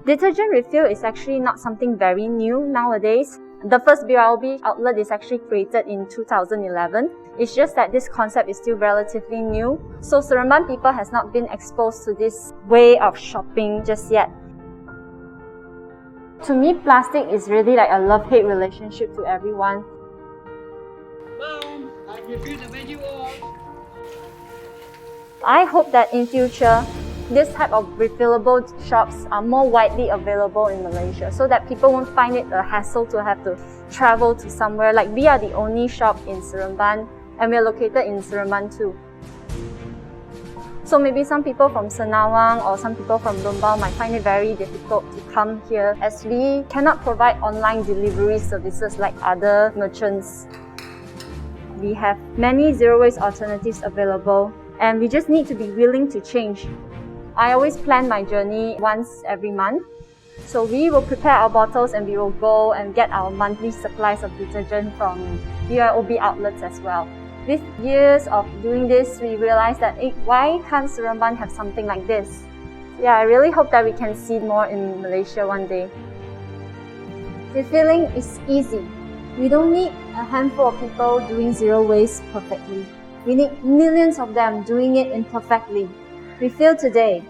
Detergent refill is actually not something very new nowadays. The first BYOB outlet is actually created in 2011. It's just that this concept is still relatively new. So Seremban people has not been exposed to this way of shopping just yet. To me, plastic is really like a love-hate relationship to everyone. Mom, I refill the BYOB. I hope that in future, this type of refillable shops are more widely available in Malaysia so that people won't find it a hassle to have to travel to somewhere. Like we are the only shop in Seremban and we are located in Seremban too. So maybe some people from Senawang or some people from Lombao might find it very difficult to come here as we cannot provide online delivery services like other merchants. We have many zero-waste alternatives available and we just need to be willing to change. I always plan my journey once every month. So we will prepare our bottles and we will go and get our monthly supplies of detergent from BYOB outlets as well. With years of doing this, we realized that why can't Seremban have something like this? Yeah, I really hope that we can see more in Malaysia one day. Refilling is easy. We don't need a handful of people doing zero waste perfectly. We need millions of them doing it imperfectly. Refill today.